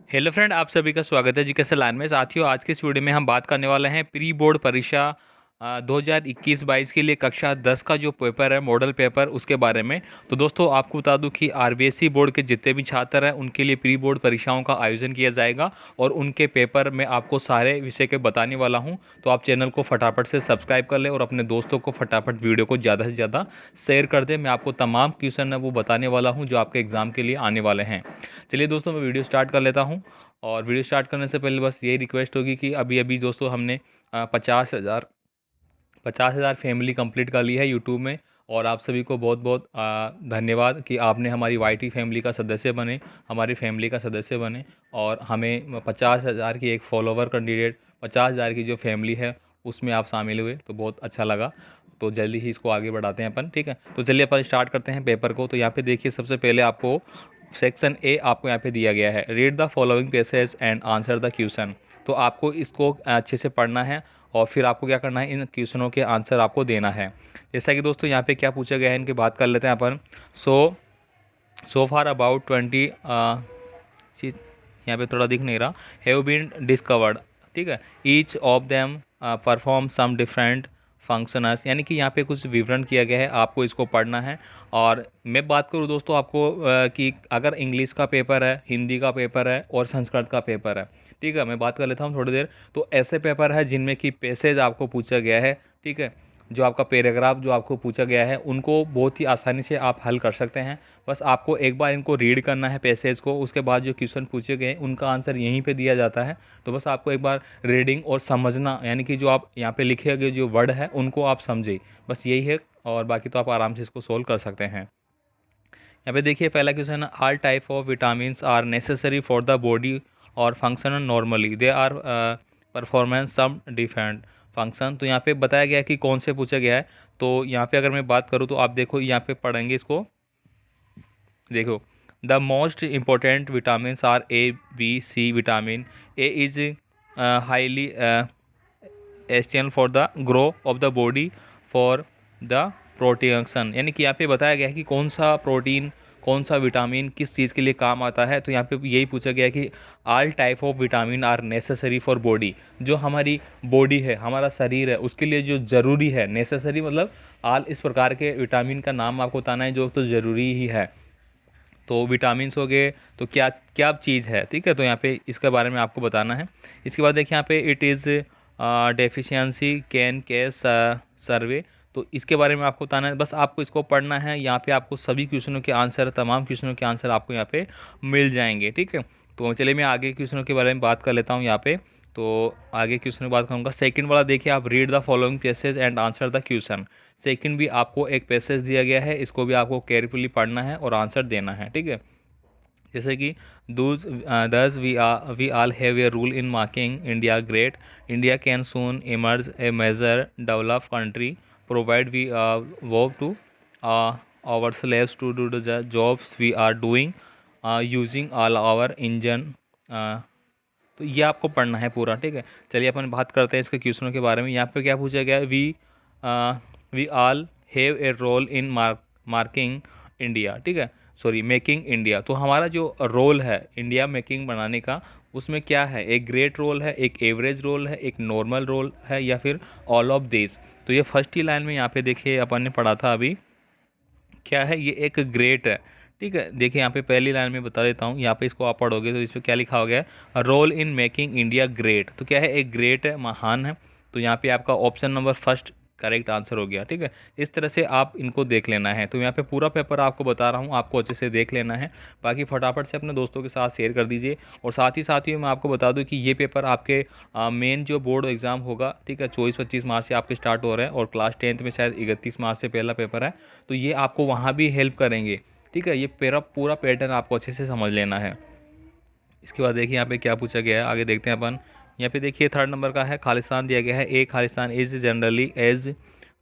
Hello friend, आप सभी का स्वागत है जी के सलान में। साथियों, आज के इस वीडियो में हम बात करने वाले हैं प्री बोर्ड परीक्षा 2021-22 के लिए कक्षा 10 का जो पेपर है, मॉडल पेपर, उसके बारे में। तो दोस्तों, आपको बता दूं कि आरबीएसई बोर्ड के जितने भी छात्र हैं उनके लिए प्री बोर्ड परीक्षाओं का आयोजन किया जाएगा और उनके पेपर में आपको सारे विषय के बताने वाला हूं। तो आप चैनल को फटाफट से सब्सक्राइब कर लें और अपने दोस्तों को फटाफट वीडियो को ज़्यादा से ज़्यादा शेयर कर दें। मैं आपको तमाम क्वेश्चन है वो बताने वाला हूँ जो आपके एग्ज़ाम के लिए आने वाले हैं। चलिए दोस्तों, मैं वीडियो स्टार्ट कर लेता हूँ। और वीडियो स्टार्ट करने से पहले बस यही रिक्वेस्ट होगी कि अभी अभी दोस्तों हमने 50,000 फैमिली कंप्लीट कर ली है यूट्यूब में। और आप सभी को बहुत बहुत धन्यवाद कि आपने हमारी वाईटी फैमिली का सदस्य बने, हमारी फैमिली का सदस्य बने और हमें 50,000 की एक फॉलोवर कैंडिडेट, 50,000 की जो फैमिली है उसमें आप शामिल हुए, तो बहुत अच्छा लगा। तो जल्दी ही इसको आगे बढ़ाते हैं अपन, ठीक है। तो चलिए अपन स्टार्ट करते हैं पेपर को। तो यहाँ पे देखिए, सबसे पहले आपको सेक्शन ए आपको यहाँ पे दिया गया है, read the following passage and answer the question. तो आपको इसको अच्छे से पढ़ना है और फिर आपको क्या करना है, इन क्वेश्चनों के आंसर आपको देना है। जैसा कि दोस्तों यहाँ पे क्या पूछा गया है, इनकी बात कर लेते हैं अपन। सो फार अबाउट 20 चीज यहाँ पे थोड़ा दिख नहीं रहा, हैव बीन डिस्कवर्ड, ठीक है। Each of them perform some different functions, यानी कि यहाँ पे कुछ विवरण किया गया है, आपको इसको पढ़ना है। और मैं बात करूँ दोस्तों आपको कि अगर इंग्लिश का पेपर है, हिंदी का पेपर है और संस्कृत का पेपर है, ठीक है, मैं बात कर लेता हूँ थोड़ी देर। तो ऐसे पेपर है जिनमें कि पैसेज आपको पूछा गया है, ठीक है, जो आपका पैराग्राफ जो आपको पूछा गया है उनको बहुत ही आसानी से आप हल कर सकते हैं। बस आपको एक बार इनको रीड करना है पैसेज को, उसके बाद जो क्वेश्चन पूछे गए उनका आंसर यहीं पे दिया जाता है। तो बस आपको एक बार रीडिंग और समझना, यानी कि जो आप यहाँ पे लिखे गए जो वर्ड है उनको आप समझे, बस यही है। और बाकी तो आप आराम से इसको सोल्व कर सकते हैं। यहाँ पे देखिए पहला क्वेश्चन है, all type of vitamin are necessary for the body और function normally they are performance some different function. तो यहाँ पे बताया गया है कि कौन से पूछा गया है। तो यहाँ पे अगर मैं बात करूँ तो आप देखो, यहाँ पे पढ़ेंगे इसको, देखो, the most important vitamin are A B C vitamin A is highly essential for the grow of the body for the protection, यानी कि यहाँ पे बताया गया है कि कौन सा प्रोटीन, कौन सा विटामिन किस चीज़ के लिए काम आता है। तो यहाँ पे यही पूछा गया है कि all type of vitamin are necessary for body, जो हमारी बॉडी है, हमारा शरीर है, उसके लिए जो ज़रूरी है, नेसेसरी मतलब ऑल, इस प्रकार के विटामिन का नाम आपको बताना है जो तो ज़रूरी ही है। तो विटामिन्स हो गए, तो क्या क्या चीज़ है, ठीक है। तो यहाँ पे इसके बारे में आपको बताना है। इसके बाद देखिए यहाँ पे it is deficiency can cause severe, तो इसके बारे में आपको बताना है। बस आपको इसको पढ़ना है, यहाँ पे आपको सभी क्वेश्चनों के आंसर, तमाम क्वेश्चनों के आंसर आपको यहाँ पे मिल जाएंगे, ठीक है। तो चलिए मैं आगे क्वेश्चनों के बारे में बात कर लेता हूँ यहाँ पे। तो आगे क्वेश्चन की बात करूँगा। सेकंड वाला देखिए आप, read the following passage and answer the question. Second भी आपको एक पैसेज दिया गया है, इसको भी आपको केयरफुली पढ़ना है और आंसर देना है, ठीक है। जैसे कि does this we all have a rule in marking India great, India can soon emerge a major develop country provide we work to our slaves to do the jobs we are doing using all our engine. तो ये आपको पढ़ना है पूरा, ठीक है। चलिए अपन बात करते हैं इसके क्वेश्चनों के बारे में। यहाँ पे क्या पूछा गया है, we all have a role in marking India, ठीक है, सॉरी मेकिंग इंडिया। तो हमारा जो रोल है इंडिया मेकिंग बनाने का, उसमें क्या है, एक ग्रेट रोल है, एक एवरेज रोल है, एक नॉर्मल रोल है, या फिर ऑल ऑफ दिस। तो ये फर्स्ट ही लाइन में यहाँ पे देखिए अपन ने पढ़ा था अभी, क्या है, ये एक ग्रेट है, ठीक है। देखिए यहाँ पे पहली लाइन में बता देता हूँ, यहाँ पे इसको आप पढ़ोगे तो इसमें क्या लिखा हो गया है, role in making India great. तो क्या है, एक ग्रेट है, महान है। तो यहाँ पे आपका option number first correct answer हो गया, ठीक है। इस तरह से आप इनको देख लेना है। तो यहाँ पे पूरा पेपर आपको बता रहा हूँ, आपको अच्छे से देख लेना है। बाकी फटाफट से अपने दोस्तों के साथ शेयर कर दीजिए। और साथ ही मैं आपको बता दूँ कि ये पेपर आपके मेन जो बोर्ड एग्ज़ाम होगा, ठीक है, 24-25 मार्च से आपके स्टार्ट हो रहे हैं और क्लास 10th में शायद 31 मार्च से पहला पेपर है। तो ये आपको वहाँ भी हेल्प करेंगे, ठीक है। ये पूरा पैटर्न आपको अच्छे से समझ लेना है। इसके बाद देखिए यहाँ पे क्या पूछा गया है, आगे देखते हैं अपन। यहाँ पे देखिए थर्ड नंबर का है, खालिस्तान दिया गया है। ए खालिस्तान is generally as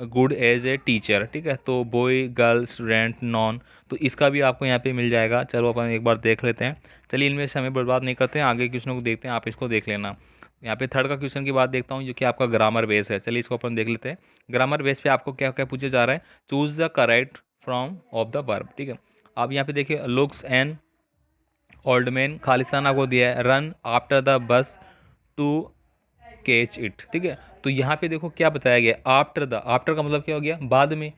good as a teacher, ठीक है। तो बॉय गर्ल स्टूडेंट नॉन, तो इसका भी आपको यहाँ पे मिल जाएगा। चलो अपन एक बार देख लेते हैं। चलिए इनमें समय बर्बाद नहीं करते हैं, आगे क्वेश्चनों को देखते हैं, आप इसको देख लेना। यहाँ पे थर्ड का क्वेश्चन की बात देखता हूँ, जो कि आपका ग्रामर बेस है। चलिए इसको अपन देख लेते हैं। ग्रामर बेस पे आपको क्या क्या पूछा जा रहा है, choose the correct from of the verb, ठीक है। अब यहाँ पे देखिए looks and old man Khalistan आपको दिया है, run after the bus to catch it, ठीक है। तो यहाँ पे देखो क्या बताया गया, आफ्टर द, आफ्टर का मतलब क्या हो गया, बाद में,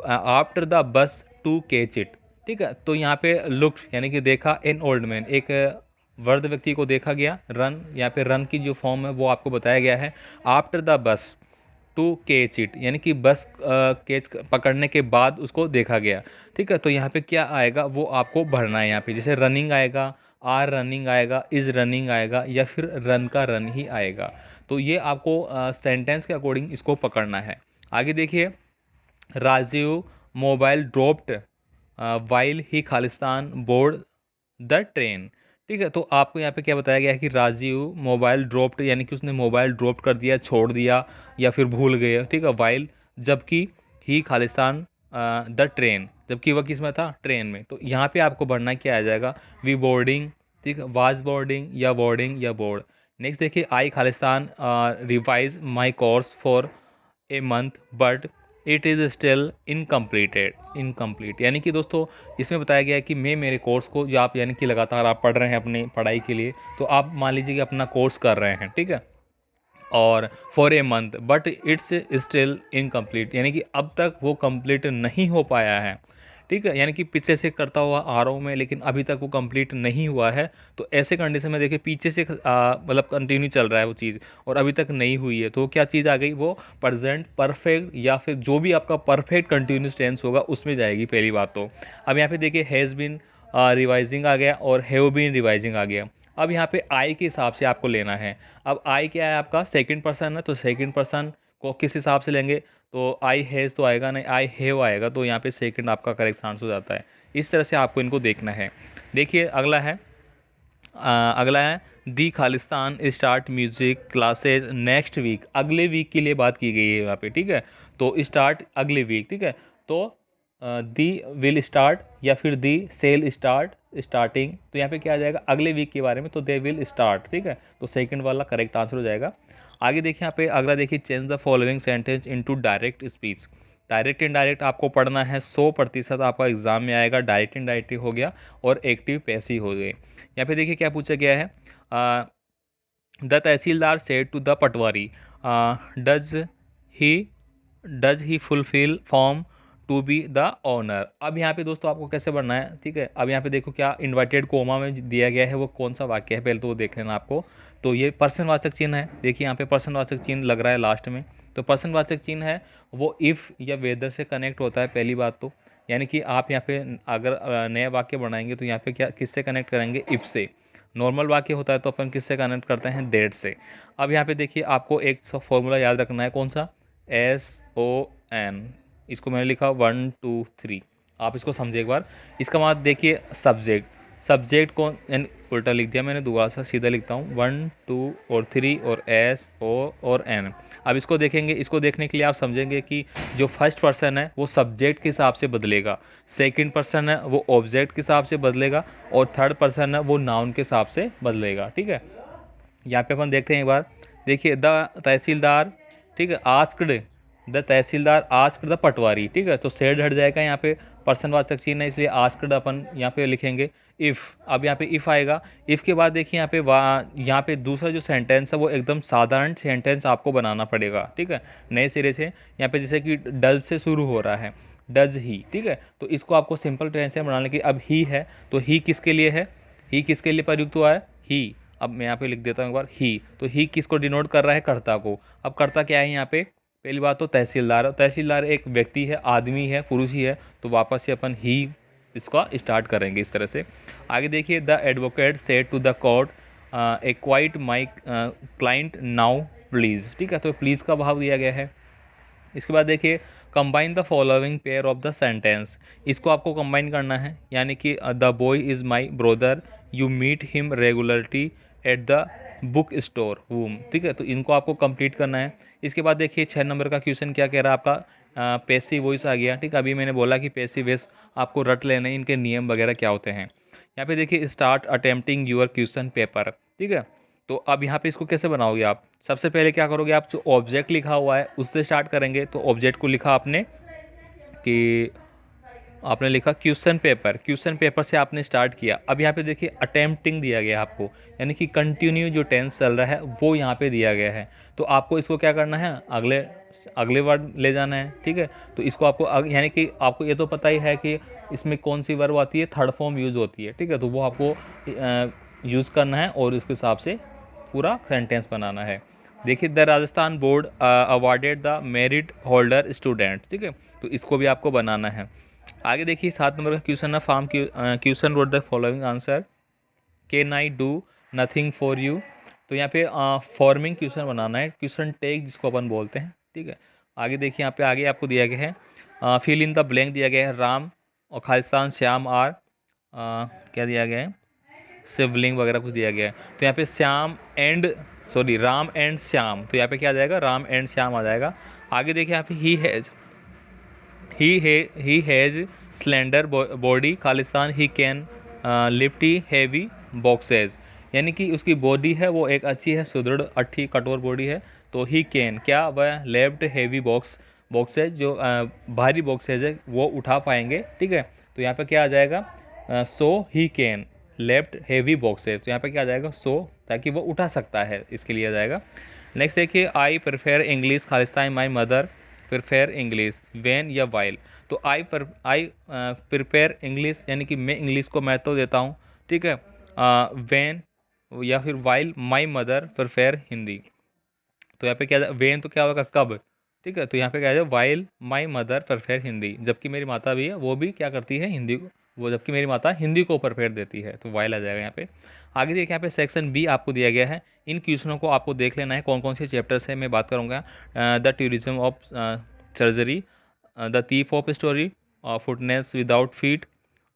after the bus to catch it, ठीक है। तो यहाँ पे लुक यानी कि देखा, एन ओल्ड मैन, एक वृद्ध व्यक्ति को देखा गया, रन, यहाँ पे रन की जो फॉर्म है वो आपको बताया गया है, after the bus to catch it, यानी कि बस कैच पकड़ने के बाद उसको देखा गया, ठीक है। तो यहाँ पे क्या आएगा वो आपको भरना है, यहाँ पे जैसे रनिंग आएगा, आर रनिंग आएगा, इज रनिंग आएगा, या फिर रन का रन ही आएगा। तो ये आपको सेंटेंस के अकॉर्डिंग इसको पकड़ना है। आगे देखिए, Rajiv mobile dropped while he Khalistan board the train, ठीक है। तो आपको यहाँ पे क्या बताया गया है कि राजीव मोबाइल ड्रॉप्ड, यानी कि उसने मोबाइल ड्रॉप कर दिया, छोड़ दिया, या फिर भूल गए, ठीक है। वाइल, जबकि, ही खालिस्तान द ट्रेन, जबकि वह किस में था, ट्रेन में। तो यहाँ पे आपको भरना क्या आ जाएगा, वी बोर्डिंग, ठीक है, वाज बोर्डिंग, या बोर्डिंग, या बोर्ड। नेक्स्ट देखिए, आई खालिस्तान revise my course for a month but it is still incomplete, यानी कि दोस्तों इसमें बताया गया है कि मैं मेरे कोर्स को, जो आप यानी कि लगातार आप पढ़ रहे हैं अपनी पढ़ाई के लिए, तो आप मान लीजिए कि अपना कोर्स कर रहे हैं, ठीक है, और for a month but it's still incomplete, यानी कि अब तक वो कंप्लीट नहीं हो पाया है, ठीक है। यानी कि पीछे से करता हुआ आ रहा हूँ मैं, लेकिन अभी तक वो कंप्लीट नहीं हुआ है। तो ऐसे कंडीशन में देखिए, पीछे से मतलब कंटिन्यू चल रहा है वो चीज़, और अभी तक नहीं हुई है, तो क्या चीज़ आ गई, वो प्रेजेंट परफेक्ट, या फिर जो भी आपका परफेक्ट कंटिन्यूस टेंस होगा उसमें जाएगी पहली बात तो। अब यहाँ पे देखिए, हैज़ बिन रिवाइजिंग आ गया, और हैव बीन रिवाइजिंग आ गया। अब यहाँ पे आई के हिसाब से आपको लेना है। अब आई क्या है आपका, सेकंड पर्सन है, तो सेकंड पर्सन को किस हिसाब से लेंगे, तो आई हैज़ तो आएगा नहीं, आई हैव आएगा, तो यहाँ पे सेकंड आपका करेक्ट आंसर हो जाता है। इस तरह से आपको इनको देखना है। देखिए अगला है दी खालिस्तान start music classes next week, अगले वीक के लिए बात की गई है यहाँ पे, ठीक है। तो स्टार्ट अगले वीक, ठीक है। तो दी विल स्टार्ट, या फिर दी सेल स्टार्ट स्टार्टिंग, तो यहाँ पे क्या आ जाएगा, अगले वीक के बारे में, तो दे विल स्टार्ट, ठीक है। तो सेकंड वाला करेक्ट आंसर हो जाएगा। आगे देखिए यहाँ पे अगला देखिए, change the following sentence into direct speech. Direct indirect आपको पढ़ना है, 100% आपका एग्जाम में आएगा। डायरेक्ट इनडायरेक्ट हो गया, और एक्टिव पैसिव हो गए। यहाँ पे देखिए क्या पूछा गया है, the tehsildar said to the patwari, does he does he fulfil form to be the honour. अब यहाँ पे दोस्तों आपको कैसे बनना है, ठीक है। अब यहाँ पे देखो क्या इन्वर्टेड कोमा में दिया गया है, वो कौन सा वाक्य है, पहले तो वो देख लेना आपको। तो ये पर्सनवाचक चिन्ह है, देखिए यहाँ पे पर्सनवाचक चिन्ह लग रहा है लास्ट में। तो पर्सनवाचक चिन्ह है वो इफ़ या वेदर से कनेक्ट होता है पहली बात तो, यानी कि आप यहाँ पे अगर नया वाक्य बनाएंगे तो यहाँ पे क्या किससे कनेक्ट करेंगे, इफ़ से। नॉर्मल वाक्य होता है तो अपन किससे कनेक्ट करते हैं, दैट से। अब यहाँ पे देखिए आपको एक फॉर्मूला याद रखना है, कौन सा, SON, इसको मैंने लिखा 1 2 3, आप इसको समझिए एक बार। इसका मतलब देखिए, सब्जेक्ट कौन, यानी उल्टा लिख दिया मैंने, दोबारा से सीधा लिखता हूँ, 1 2 और 3 और SO और N। अब इसको देखेंगे, इसको देखने के लिए आप समझेंगे कि जो फर्स्ट पर्सन है वो सब्जेक्ट के हिसाब से बदलेगा, सेकंड पर्सन है वो ऑब्जेक्ट के हिसाब से बदलेगा, और थर्ड पर्सन है वो नाउन के हिसाब से बदलेगा, ठीक है। यहाँ पे अपन देखते हैं एक बार, देखिए द तहसीलदार, ठीक है, asked, the tehsildar asked the patwari, ठीक है। तो सेड हट जाएगा, यहाँ पे पर्सनवाचक चिन्ह है इसलिए आस्क्ड अपन यहाँ पे लिखेंगे इफ़। अब यहाँ पे इफ़ आएगा, इफ़ के बाद देखिए यहाँ पे दूसरा जो सेंटेंस है वो एकदम साधारण सेंटेंस आपको बनाना पड़ेगा, ठीक है, नए सिरे से। यहाँ पे जैसे कि डज से शुरू हो रहा है, डज ही, ठीक है। तो इसको आपको सिंपल टेंस से बनाने की, अब ही है तो ही किसके लिए है, ही किसके लिए प्रयुक्त हुआ है, ही। अब मैं यहाँ पे लिख देता हूँ एक बार, ही, तो ही किसको डिनोट कर रहा है, कर्ता को। अब कर्ता क्या है यहाँ पे, पहली बात तो तहसीलदार, तहसीलदार एक व्यक्ति है, आदमी है, पुरुष ही है, तो वापस से अपन ही इसका स्टार्ट करेंगे इस तरह से। आगे देखिए, the advocate said to the court acquit my client now please, ठीक है। तो प्लीज़ का भाव दिया गया है। इसके बाद देखिए, combine the following pair of the sentence, इसको आपको कंबाइन करना है, यानी कि the boy is my brother, you meet him regularly at the book store whom, ठीक है। तो इनको आपको कंप्लीट करना है। इसके बाद देखिए 6 नंबर का क्वेश्चन क्या कह रहा है आपका, पैसिव वॉइस आ गया, ठीक है। अभी मैंने बोला कि पैसिव वॉइस आपको रट लेने, इनके नियम वगैरह क्या होते हैं। यहाँ पे देखिए, start attempting your question paper, ठीक है। तो अब यहाँ पे इसको कैसे बनाओगे आप, सबसे पहले क्या करोगे आप, जो ऑब्जेक्ट लिखा हुआ है उससे स्टार्ट करेंगे। तो ऑब्जेक्ट को लिखा आपने कि आपने लिखा क्वेश्चन पेपर से आपने स्टार्ट किया। अब यहाँ पे देखिए अटेम्प्टिंग दिया गया है आपको, यानी कि कंटिन्यू जो टेंस चल रहा है वो यहाँ पे दिया गया है। तो आपको इसको क्या करना है, अगले अगले वर्ड ले जाना है, ठीक है। तो इसको आपको यानी कि आपको ये तो पता ही है कि इसमें कौन सी वर्ब आती है, थर्ड फॉर्म यूज़ होती है, ठीक है। तो वो आपको यूज़ करना है और उसके हिसाब से पूरा सेंटेंस बनाना है। देखिए the Rajasthan board awarded the merit holder students, ठीक है। तो इसको भी आपको बनाना है। आगे देखिए 7 नंबर का क्वेश्चन है, form question what the following answer, can I do nothing for you. तो यहाँ पे फॉर्मिंग क्वेश्चन बनाना है, क्वेश्चन टेक जिसको अपन बोलते हैं, ठीक है। आगे देखिए यहाँ पे आगे आपको दिया गया है फिल इन द ब्लैंक दिया गया है, राम और खालिस्तान श्याम आर क्या दिया गया है, शिवलिंग वगैरह कुछ दिया गया है। तो यहाँ पे राम एंड श्याम, तो यहाँ पे क्या आ जाएगा, राम एंड श्याम आ जाएगा। आगे देखिए यहाँ पे he has slender body, Khalistan he can lift heavy boxes, यानी कि उसकी बॉडी है वो एक अच्छी है, सुदृढ़ अच्छी कठोर बॉडी है। तो ही कैन क्या, वह लेफ्ट हैवी बॉक्सेज जो भारी बॉक्सेज है वो उठा पाएंगे, ठीक है। तो यहाँ पे क्या आ जाएगा, so he can left heavy boxes, तो यहाँ पे क्या आ जाएगा, सो ताकि वो उठा सकता है, इसके लिए आ जाएगा। नेक्स्ट देखिए I prefer English, Khalistan my mother prefer English when या वाइल। तो आई प्रिपेयर इंग्लिश, यानी कि मैं इंग्लिश को महत्व देता हूँ, ठीक है। वैन या फिर while my mother prefer Hindi. तो यहाँ पे क्या, वैन तो क्या होगा, कब, ठीक है। तो यहाँ पे क्या है, while my mother prefer Hindi, जबकि मेरी माता भी है वो भी क्या करती है, हिंदी को, वो जबकि मेरी माता हिंदी को प्रेफर देती है, तो वाइल आ जाएगा यहाँ पे। आगे देखिए यहाँ पे सेक्शन बी आपको दिया गया है, इन क्वेश्चनों को आपको देख लेना है कौन कौन से चैप्टर से मैं बात करूँगा। The tourism of surgery, the thief of story, फुटनेस विदाउट फीट,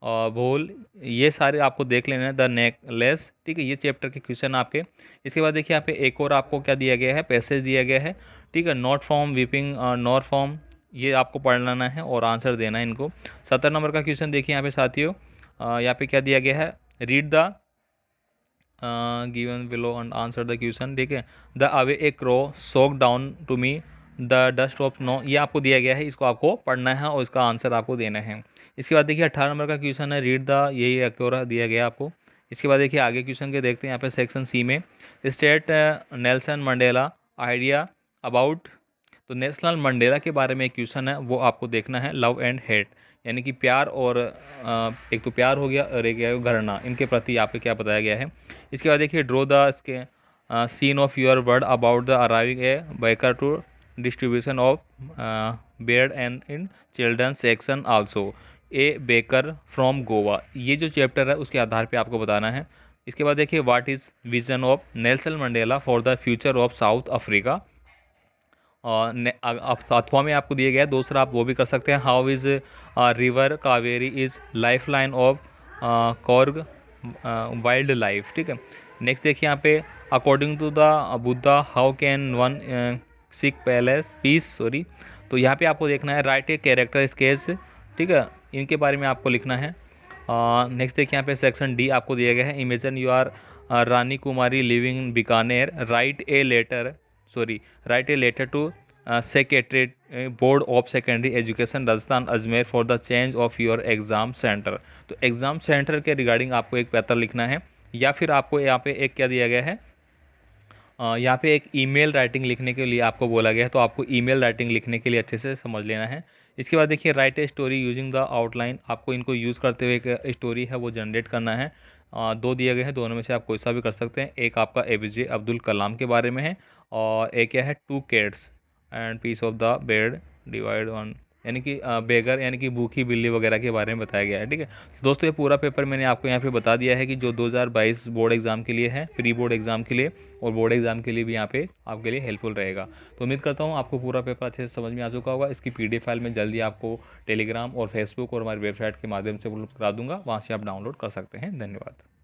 भोल, ये सारे आपको देख लेना है। द नेकलेस, ठीक है, ये चैप्टर के क्वेश्चन आपके। इसके बाद देखिए यहाँ पे एक और आपको क्या दिया गया है, पैसेज दिया गया है, ठीक है। Not from weeping nor from, ये आपको पढ़ लेना है और आंसर देना है इनको। 17 नंबर का क्वेश्चन देखिए यहाँ पे साथियों, यहाँ पे क्या दिया गया है, read the given below and answer the question, ठीक है। The away a crow shook down to me the dust of no, ये आपको दिया गया है, इसको आपको पढ़ना है और इसका आंसर आपको देना है। इसके बाद देखिए 18 नंबर का क्वेश्चन है, रीड द, यही एक्योरा दिया गया आपको। इसके बाद देखिए आगे क्वेश्चन के देखते हैं, यहाँ पे सेक्शन सी में state Nelson Mandela idea about, तो नेल्सन मंडेला के बारे में एक क्वेश्चन है वो आपको देखना है। लव एंड हेट, यानी कि प्यार और एक तो प्यार हो गया और एक है घृणा, इनके प्रति आपको क्या बताया गया है। इसके बाद देखिए ड्रॉ द इसके scene of your word about the arriving a baker to distribution of bed and in children section also a baker from Goa, ये जो चैप्टर है उसके आधार पे आपको बताना है। इसके बाद देखिए what is vision of Nelson Mandela for the future of south Africa, और अथवा में आपको दिया गया है, दूसरा आप वो भी कर सकते हैं। How is river Kaveri is life line of Coorg wild life, ठीक है। नेक्स्ट देखिए यहाँ पे according to the Buddha how can one seek palace peace, sorry. तो यहाँ पे आपको देखना है राइट ए कैरेक्टर स्केच, ठीक है, इनके बारे में आपको लिखना है। नेक्स्ट देखिए यहाँ पे सेक्शन डी आपको दिया गया है, imagine you are Rani Kumari living in Bikaner, write a letter to secretary board of secondary education Rajasthan Ajmer for the change of your exam centre. तो एग्ज़ाम सेंटर के रिगार्डिंग आपको एक पत्र लिखना है, या फिर आपको यहाँ पे एक क्या दिया गया है, यहाँ पे एक ईमेल राइटिंग लिखने के लिए आपको बोला गया है, तो आपको ईमेल राइटिंग लिखने के लिए अच्छे से समझ लेना है। इसके बाद देखिए right a story using the outline, आपको इनको यूज़ करते हुए एक स्टोरी है वो जनरेट करना है। दो दिए गए हैं, दोनों में से आप कोई सा भी कर सकते हैं। एक आपका APJ अब्दुल कलाम के बारे में है, और एक क्या है, two cats and piece of the bed divide on, यानी कि बेगर यानी कि भूखी बिल्ली वगैरह के बारे में बताया गया है, ठीक है। दोस्तों ये पूरा पेपर मैंने आपको यहाँ पे बता दिया है कि जो 2022 बोर्ड एग्ज़ाम के लिए है, प्री बोर्ड एग्ज़ाम के लिए और बोर्ड एग्ज़ाम के लिए भी यहाँ पे आपके लिए हेल्पफुल रहेगा। तो उम्मीद करता हूँ आपको पूरा पेपर अच्छे से समझ में आ चुका होगा। इसकी PDF फाइल मैं जल्दी आपको टेलीग्राम और फेसबुक और हमारी वेबसाइट के माध्यम से उपलब्ध करा दूँगा, वहाँ से आप डाउनलोड कर सकते हैं। धन्यवाद।